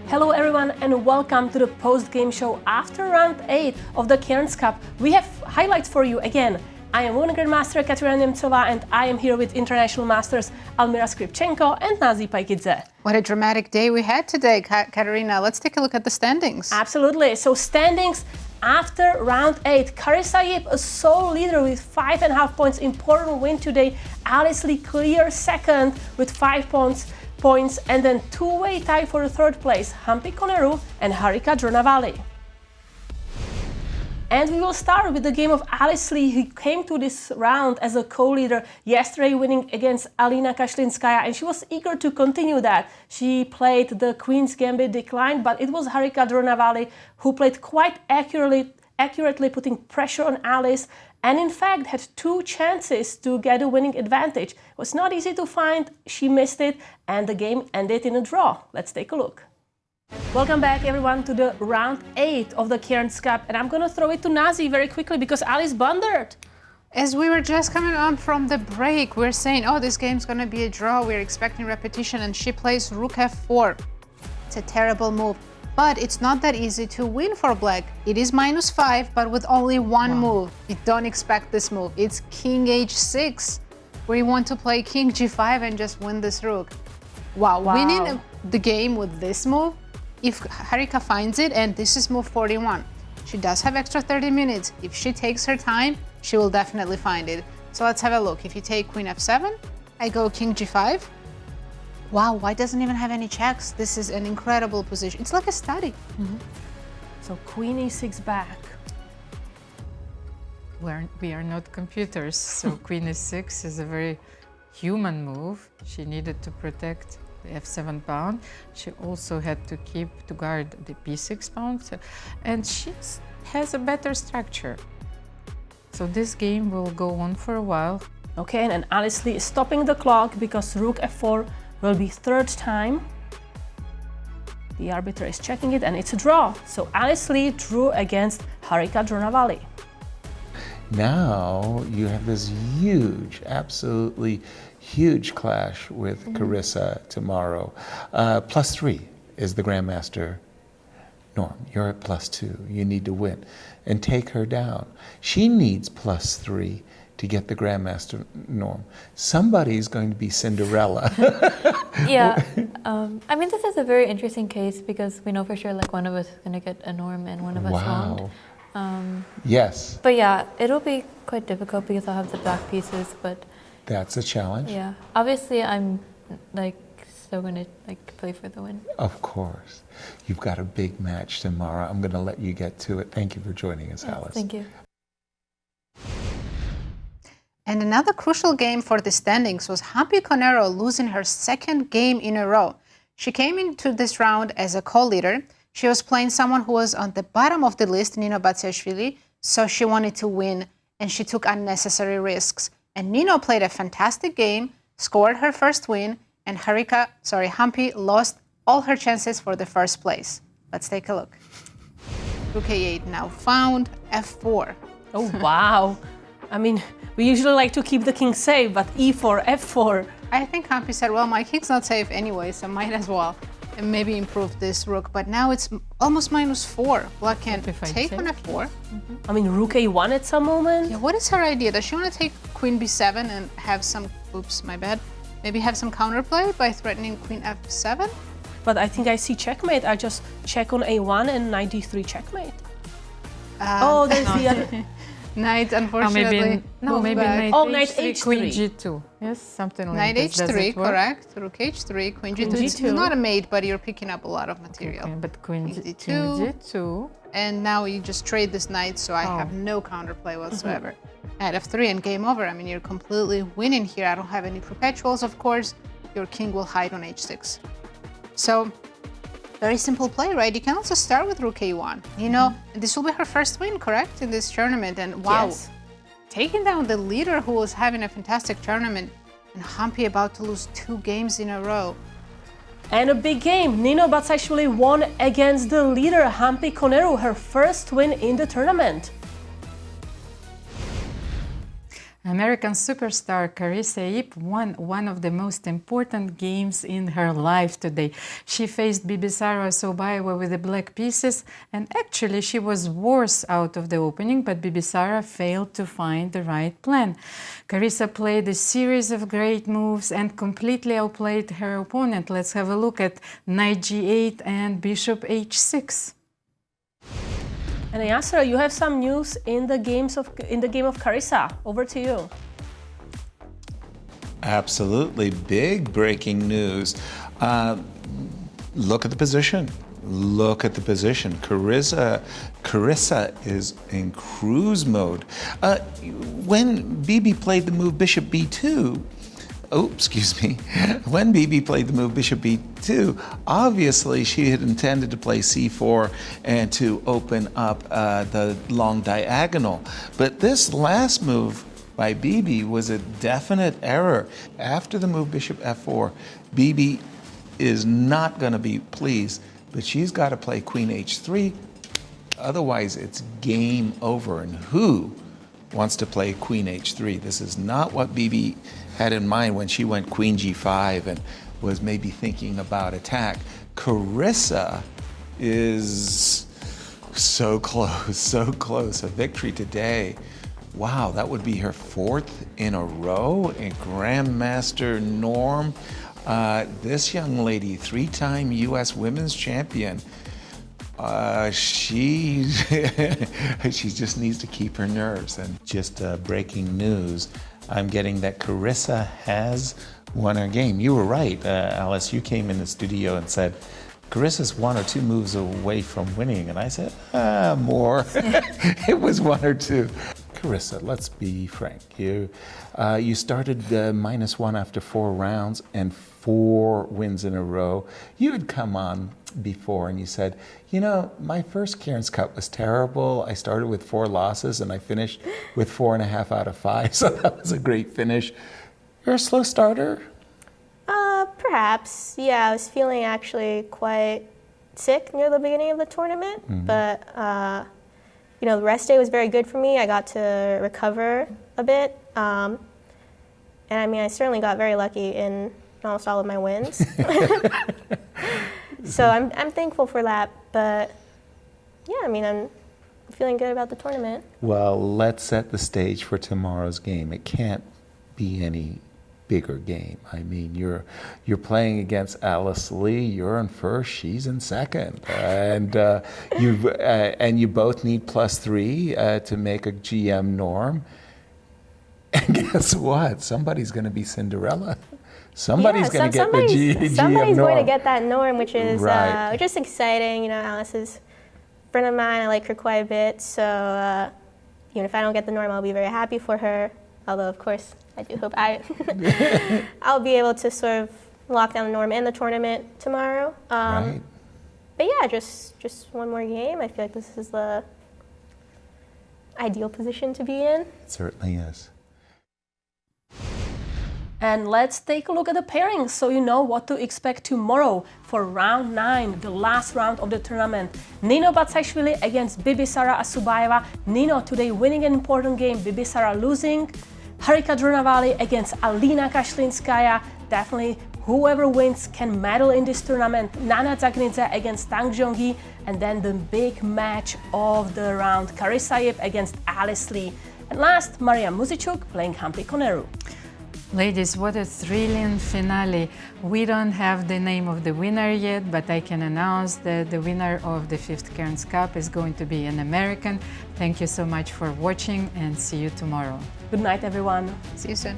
Hello everyone and welcome to the post-game show after round 8 of the Cairns Cup. We have highlights for you again. I am Women Grandmaster Katerina Nemcova and I am here with international masters Almira Skripchenko and Paikidze. What a dramatic day we had today, Katerina. Let's take a look at the standings. Absolutely. So standings after round 8. Carisa, a sole leader with 5.5 points. Important win today. Alice Lee clear second with 5 points. And then two-way tie for the third place, Hampi Koneru and Harika Dronavali. And we will start with the game of Alice Lee, who came to this round as a co-leader yesterday, winning against Alina Kashlinskaya, and she was eager to continue that. She played the Queen's Gambit decline, but it was Harika Dronavali who played quite accurately putting pressure on Alice, and in fact had 2 chances to get a winning advantage. It was not easy to find, she missed it, and the game ended in a draw. Let's take a look. Welcome back everyone to the round 8 of the Cairns Cup, and I'm gonna throw it to Nazi very quickly because Alice blundered. As we were just coming on from the break, we're saying, oh, this game's gonna be a draw, we're expecting repetition, and she plays Rook F4. It's a terrible move. But it's not that easy to win for Black. It is -5, but with only one move. You don't expect this move. It's King H6, where you want to play King G5 and just win this Rook. Wow. Winning the game with this move, if Harika finds it, and this is move 41. She does have extra 30 minutes. If she takes her time, she will definitely find it. So let's have a look. If you take Queen F7, I go King G5. Wow, white doesn't even have any checks. This is an incredible position. It's like a study. So Queen E6 back. We are not computers, so Queen E6 is a very human move. She needed to protect the F7 pawn. She also had to guard the B6 pawn, and she has a better structure. So this game will go on for a while. Okay, and Alice Lee is stopping the clock because Rook F4 will be third time. The arbiter is checking it and it's a draw. So Alice Lee drew against Harika Dronavali. Now you have this huge, absolutely huge clash with Carissa tomorrow. +3 is the Grandmaster norm. You're at +2. You need to win and take her down. She needs +3 to get the Grandmaster norm. Somebody's going to be Cinderella. Yeah, I mean, this is a very interesting case because we know for sure like one of us is going to get a norm and one of us won't. Yes. But yeah, it'll be quite difficult because I'll have the black pieces, but that's a challenge. yeah, obviously I'm like still going to like play for the win. Of course. You've got a big match tomorrow. I'm going to let you get to it. Thank you for joining us, Alice. Thank you. And another crucial game for the standings was Hampi Koneru losing her second game in a row. She came into this round as a co-leader. She was playing someone who was on the bottom of the list, Nino Batili, so she wanted to win, and she took unnecessary risks. And Nino played a fantastic game, scored her first win, and Hampi lost all her chances for the first place. Let's take a look. Rook A8 now found, F4. Oh, wow. I mean, we usually like to keep the king safe, but E4, F4. I think Hampi said, well, my king's not safe anyway, so might as well. And maybe improve this rook. But now it's almost -4. Black can take on F4. I mean, Rook A1 at some moment. Yeah, what is her idea? Does she want to take Queen B7 and have some, oops, my bad. Maybe have some counterplay by threatening Queen F7? But I think I see checkmate. I just check on A1 and knight D3 checkmate. Oh, there's the other. Knight, unfortunately. Maybe knight H3, Queen G2. Yes, something like Knight this. H3, correct. Rook H3, Queen G2. It's not a mate, but you're picking up a lot of material. Okay, but Queen G2. And now you just trade this knight, so I have no counterplay whatsoever. Knight F3 and game over. I mean, you're completely winning here. I don't have any perpetuals, of course. Your king will hide on H6. So, very simple play, right? You can also start with Rook A1. You know, this will be her first win, correct, in this tournament. And wow, taking down the leader who was having a fantastic tournament, and Hampi about to lose 2 games in a row. And a big game. Nino Batili won against the leader, Hampi Koneru, her first win in the tournament. American superstar Carisa won one of the most important games in her life today. She faced Bibisara Sobaeva with the black pieces, and actually she was worse out of the opening, but Bibisara failed to find the right plan. Carisa played a series of great moves and completely outplayed her opponent. Let's have a look at knight g8 and bishop h6. And Yasser, you have some news in the game of Carisa. Over to you. Absolutely, big breaking news. Look at the position. Look at the position. Carissa is in cruise mode. When Bibi played the move bishop b2, when Bibi played the move bishop b2, obviously she had intended to play c4 and to open up the long diagonal. But this last move by Bibi was a definite error. After the move bishop f4, Bibi is not going to be pleased, but she's got to play queen h3. Otherwise, it's game over. And who wants to play queen h3? This is not what Bibi had in mind when she went queen g5 and was maybe thinking about attack. Carissa is so close. A victory today. Wow, that would be her 4th in a row in Grandmaster norm. This young lady, 3-time U.S. women's champion, she just needs to keep her nerves. And just breaking news, I'm getting that Carissa has won her game. You were right, Alice. You came in the studio and said, Carissa's 1 or 2 moves away from winning. And I said, more. It was 1 or 2. Carissa, let's be frank. You started -1 after 4 rounds and 4 wins in a row. You had come on before and you said, you know, my first Cairns Cup was terrible. I started with 4 losses and I finished with 4.5 out of 5. So that was a great finish. You're a slow starter? Perhaps. Yeah, I was feeling actually quite sick near the beginning of the tournament, but you know, the rest day was very good for me. I got to recover a bit. And I mean, I certainly got very lucky in almost all of my wins. So I'm thankful for that. But yeah, I mean, I'm feeling good about the tournament. Well, let's set the stage for tomorrow's game. It can't be any bigger game. I mean, you're playing against Alice Lee. You're in first, she's in second, and you both need +3 to make a GM norm. And guess what? Somebody's going to be Cinderella. Somebody's going to get the GM Somebody's norm. going to get that norm, which is Right. which is exciting. You know, Alice is a friend of mine. I like her quite a bit. So even if I don't get the norm, I'll be very happy for her. Although, of course, I do hope I'll be able to sort of lock down the norm in the tournament tomorrow. Right. But yeah, just one more game. I feel like this is the ideal position to be in. It certainly is. And let's take a look at the pairings so you know what to expect tomorrow for round 9, the last round of the tournament. Nino Batili against Bibisara Asubayeva. Nino today winning an important game, Bibisara losing. Harika Drunavali against Alina Kashlinskaya. Definitely whoever wins can medal in this tournament. Nana Zagnidze against Tang Zhongyi. And then the big match of the round, Carisa against Alice Lee. And last, Maria Muzichuk playing Humphrey Koneru. Ladies, what a thrilling finale. We don't have the name of the winner yet, but I can announce that the winner of the 5th Cairns Cup is going to be an American. Thank you so much for watching and see you tomorrow. Good night, everyone. See you soon.